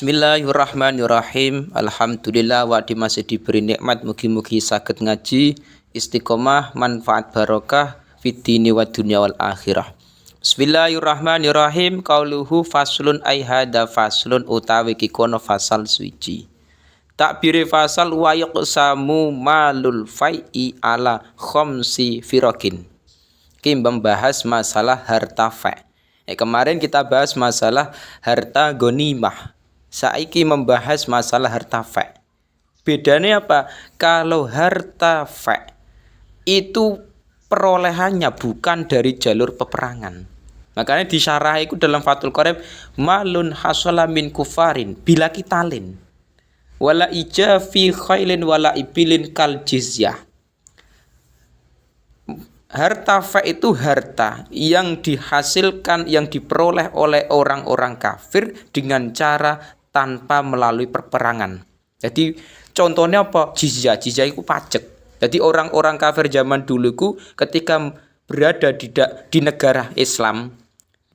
Bismillahirrahmanirrahim. Alhamdulillah wa masih diberi nikmat mugi-mugi saged ngaji istiqomah manfaat barokah fid dini wa dunya wal akhirah. Bismillahirrahmanirrahim. Qauluhu faslun ay hada faslun utawi kikono fasal suci. Takbiri fasal wa yaqsamu malul fai'i ala khamsi firaqin. Kim membahas masalah harta fa'. Kemarin kita bahas masalah harta ghanimah. Saiki membahas masalah harta fa'. Bedanya apa? Kalau harta fa' itu perolehannya bukan dari jalur peperangan. Makanya disyarah itu dalam Fathul Qorib, malun hasala min kufarin bila kitalin wala ija fi khailin wala ibilin kal jizyah. Harta fa' itu harta yang dihasilkan, yang diperoleh oleh orang-orang kafir dengan cara tanpa melalui perperangan. Jadi contohnya apa? Jizyah. Jizyah itu pajak. Jadi orang-orang kafir zaman dulu ketika berada di negara Islam.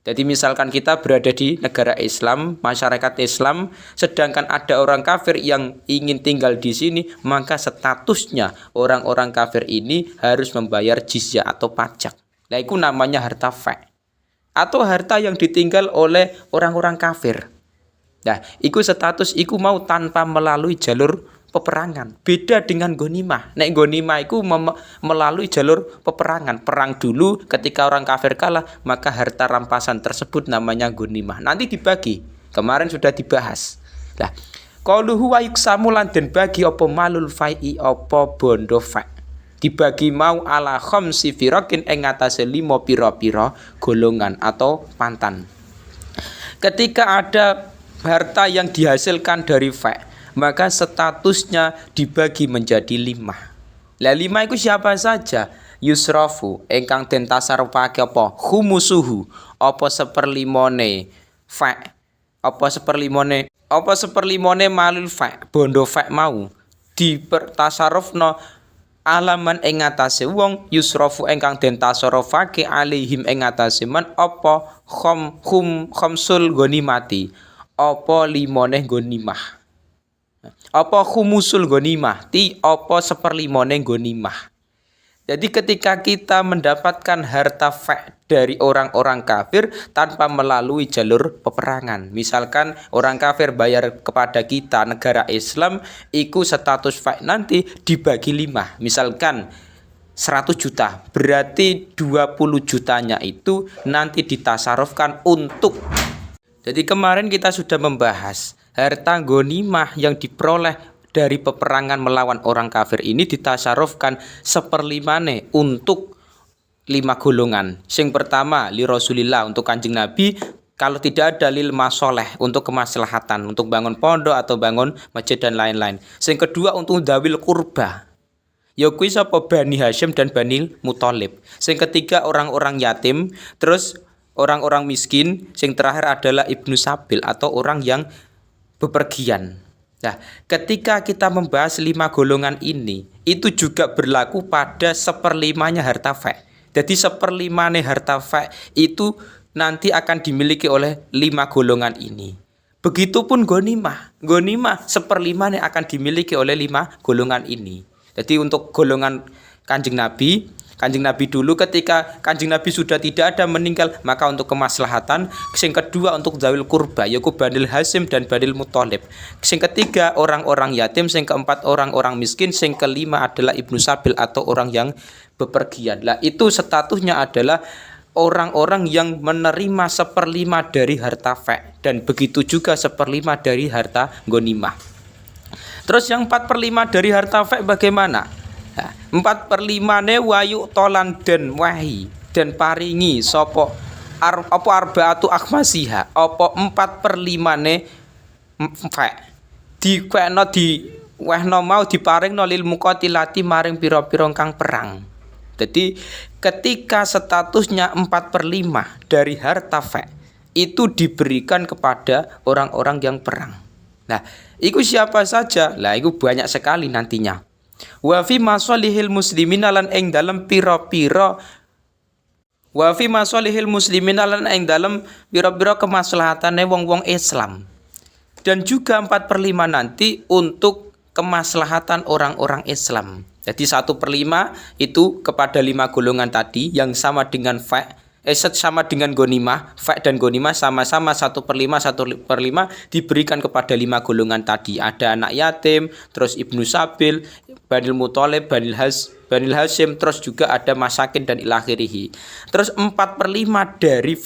Jadi misalkan kita berada di negara Islam, masyarakat Islam, sedangkan ada orang kafir yang ingin tinggal di sini, maka statusnya orang-orang kafir ini harus membayar jizyah atau pajak. Nah, itu namanya harta fa'. Atau harta yang ditinggal oleh orang-orang kafir. Nah, itu status itu mau tanpa melalui jalur peperangan. Beda dengan ghanimah. Nek ghanimah itu melalui jalur peperangan. Perang dulu, ketika orang kafir kalah, maka harta rampasan tersebut namanya ghanimah. Nanti dibagi. Kemarin sudah dibahas. Nah, qauluhu wa yuksamu lan den bagi apa malul fai'i apa bondo fa'. Dibagi mau ala khamsi firaqin ing atase 5 pira-pira golongan atau pantan. Ketika ada harta yang dihasilkan dari fa', maka statusnya dibagi menjadi 5. Lah 5 itu siapa saja? Yusrafu ingkang den tasarrufake apa? Khumusuhu apa seperlimone fa'. Apa seperlimone malul fa', bondo fa' mau dipertasarrufno alaman ing atase wong yusrafu ingkang den tasarrufake alaihim ing atase man apa khamsul ghanimati. Apa 5 ghanimah, apa khumusul ghanimah, apa seperlimone ghanimah. Jadi ketika kita mendapatkan harta fa' dari orang-orang kafir tanpa melalui jalur peperangan, misalkan orang kafir bayar kepada kita negara Islam, iku status fa' nanti dibagi 5, misalkan 100 juta, berarti 20 jutanya itu nanti ditasarufkan untuk. Jadi kemarin kita sudah membahas harta ghanimah yang diperoleh dari peperangan melawan orang kafir ini ditasarufkan 1/5 untuk 5 golongan. Yang pertama li Rasulillah untuk Kanjeng Nabi, kalau tidak ada lil masoleh untuk kemaslahatan, untuk bangun pondok atau bangun masjid dan lain-lain. Yang kedua untuk dawil kurba. Ya kuwi sapa Bani Hashim dan Bani Muthalib. Yang ketiga orang-orang yatim, terus orang-orang miskin, yang terakhir adalah ibnu sabil atau orang yang bepergian. Nah, ketika kita membahas 5 golongan ini, itu juga berlaku pada 1/5 harta fa'. Jadi 1/5 harta fa' itu nanti akan dimiliki oleh 5 golongan ini. Begitupun ghanimah. Ghanimah 1/5 akan dimiliki oleh 5 golongan ini. Jadi untuk golongan Kanjeng Nabi dulu ketika Kanjeng Nabi sudah tidak ada meninggal, maka untuk kemaslahatan. Yang kedua untuk zawil kurba, yaitu Banil Hasim dan Banil Muthalib. Yang ketiga orang-orang yatim. Yang keempat orang-orang miskin. Yang kelima adalah ibnu sabil atau orang yang bepergian. Lah itu statusnya adalah orang-orang yang menerima 1/5 dari harta fa', dan begitu juga 1/5 dari harta ghanimah. Terus yang 4/5 dari harta fa' bagaimana? 4/5 wayu tolan den wahi dan paringi sopo apa arbaatu akhmasiha apa 4/5 fa' dikwekno di wehno mau diparingno lil muqatilati maring pira-pira kang perang. Jadi ketika statusnya 4/5 dari harta fa' itu diberikan kepada orang-orang yang perang. Nah, itu siapa saja? Lah itu banyak sekali nantinya. Wa fi masalihil muslimin lan ing dalem pira-pira kemaslahatane wong-wong Islam. Dan juga 4/5 nanti untuk kemaslahatan orang-orang Islam. Jadi 1/5 itu kepada 5 golongan tadi yang sama dengan sama dengan gonimah. Dan gonimah sama-sama 1/5 diberikan kepada 5 golongan tadi. Ada anak yatim, terus ibnu sabil, Banil Muthalib, Banil Hashim, terus juga ada masakin dan ilakhirihi. Terus 4/5 dari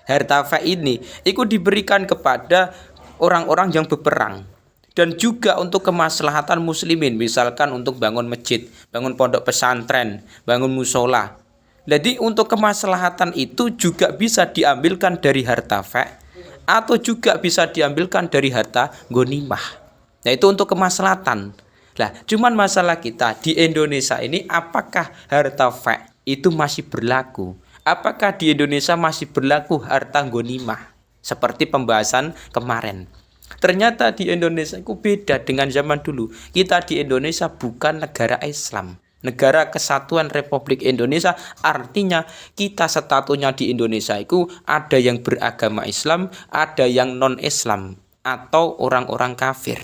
harta ini itu diberikan kepada orang-orang yang berperang. Dan juga untuk kemaslahatan muslimin, misalkan untuk bangun masjid, bangun pondok pesantren, bangun musola. Jadi untuk kemaslahatan itu juga bisa diambilkan dari harta atau juga bisa diambilkan dari harta ghanimah. Nah, itu untuk kemaslahatan. Nah, cuman masalah kita di Indonesia ini, apakah harta itu masih berlaku? Apakah di Indonesia masih berlaku harta ghanimah? Seperti pembahasan kemarin. Ternyata di Indonesia itu beda dengan zaman dulu. Kita di Indonesia bukan negara Islam. Negara Kesatuan Republik Indonesia, artinya kita statusnya di Indonesia itu ada yang beragama Islam, ada yang non-Islam atau orang-orang kafir.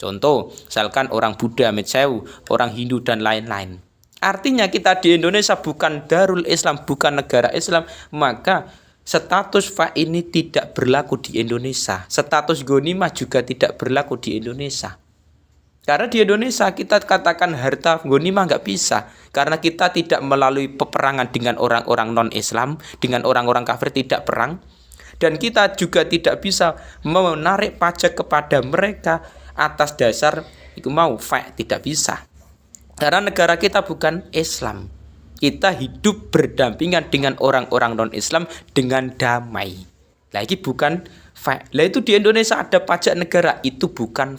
Contoh, misalkan orang Buddha, Metsew, orang Hindu dan lain-lain. Artinya kita di Indonesia bukan Darul Islam, bukan negara Islam, maka status ini tidak berlaku di Indonesia. Status ghanimah juga tidak berlaku di Indonesia. Karena di Indonesia kita katakan harta ghanimah nggak bisa. Karena kita tidak melalui peperangan dengan orang-orang non-Islam, dengan orang-orang kafir tidak perang. Dan kita juga tidak bisa menarik pajak kepada mereka atas dasar tidak bisa. Karena negara kita bukan Islam. Kita hidup berdampingan dengan orang-orang non-Islam dengan damai. Lagi bukan Lah itu di Indonesia ada pajak negara, itu bukan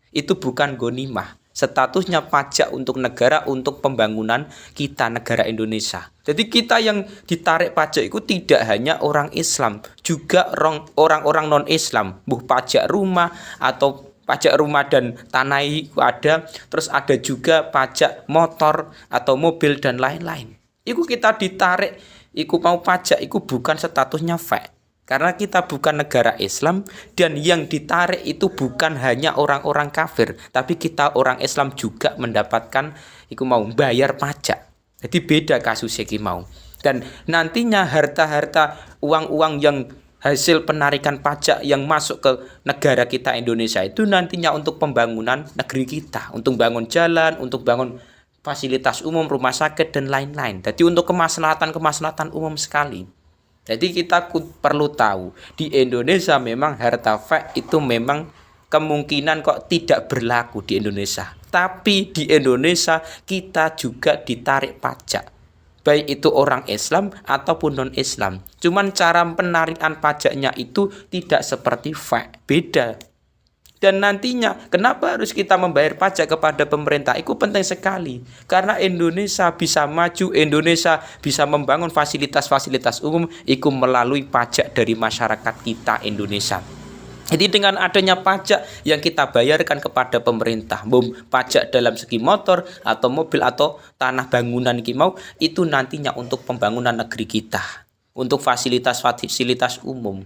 itu bukan ghanimah. Statusnya pajak untuk negara, untuk pembangunan kita negara Indonesia. Jadi kita yang ditarik pajak itu tidak hanya orang Islam, juga orang-orang non-Islam. Pajak rumah atau pajak rumah dan tanah ada, terus ada juga pajak motor atau mobil dan lain-lain. Iku kita ditarik, iku mau pajak, iku bukan statusnya karena kita bukan negara Islam, dan yang ditarik itu bukan hanya orang-orang kafir, tapi kita orang Islam juga mendapatkan iku mau bayar pajak. Jadi beda kasusnya iki mau. Dan nantinya harta-harta uang-uang yang hasil penarikan pajak yang masuk ke negara kita Indonesia itu nantinya untuk pembangunan negeri kita, untuk bangun jalan, untuk bangun fasilitas umum, rumah sakit dan lain-lain. Jadi untuk kemaslahatan umum sekali. Jadi kita perlu tahu di Indonesia memang harta itu memang kemungkinan kok tidak berlaku di Indonesia. Tapi di Indonesia kita juga ditarik pajak. Baik itu orang Islam ataupun non-Islam. Cuman cara penarikan pajaknya itu tidak seperti beda. Dan nantinya kenapa harus kita membayar pajak kepada pemerintah? Itu penting sekali. Karena Indonesia bisa maju, Indonesia bisa membangun fasilitas-fasilitas umum itu melalui pajak dari masyarakat kita Indonesia. Jadi dengan adanya pajak yang kita bayarkan kepada pemerintah, pajak dalam segi motor atau mobil atau tanah bangunan itu nantinya untuk pembangunan negeri kita, untuk fasilitas-fasilitas umum.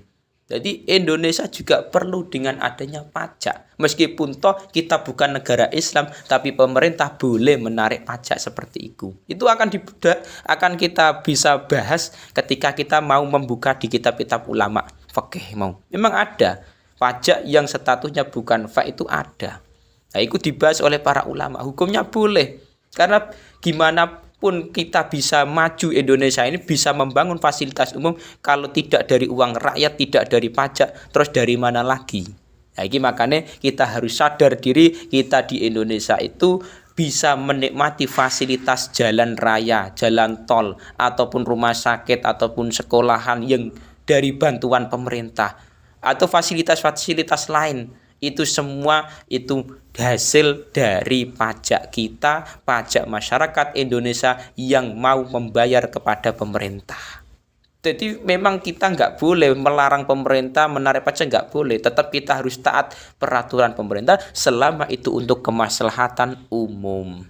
Jadi Indonesia juga perlu dengan adanya pajak. Meskipun toh kita bukan negara Islam, tapi pemerintah boleh menarik pajak seperti itu. Itu akan kita bisa bahas ketika kita mau membuka di kitab-kitab ulama fikih mau. Memang ada pajak yang statusnya bukan itu ada. Nah, itu dibahas oleh para ulama. Hukumnya boleh. Karena gimana pun kita bisa maju, Indonesia ini bisa membangun fasilitas umum kalau tidak dari uang rakyat, tidak dari pajak, terus dari mana lagi? Nah, ini makanya kita harus sadar diri kita di Indonesia itu bisa menikmati fasilitas jalan raya, jalan tol, ataupun rumah sakit, ataupun sekolahan yang dari bantuan pemerintah, atau fasilitas-fasilitas lain. Itu semua itu hasil dari pajak kita, pajak masyarakat Indonesia yang mau membayar kepada pemerintah. Jadi memang kita nggak boleh melarang pemerintah menarik pajak, nggak boleh. Tetap kita harus taat peraturan pemerintah selama itu untuk kemaslahatan umum.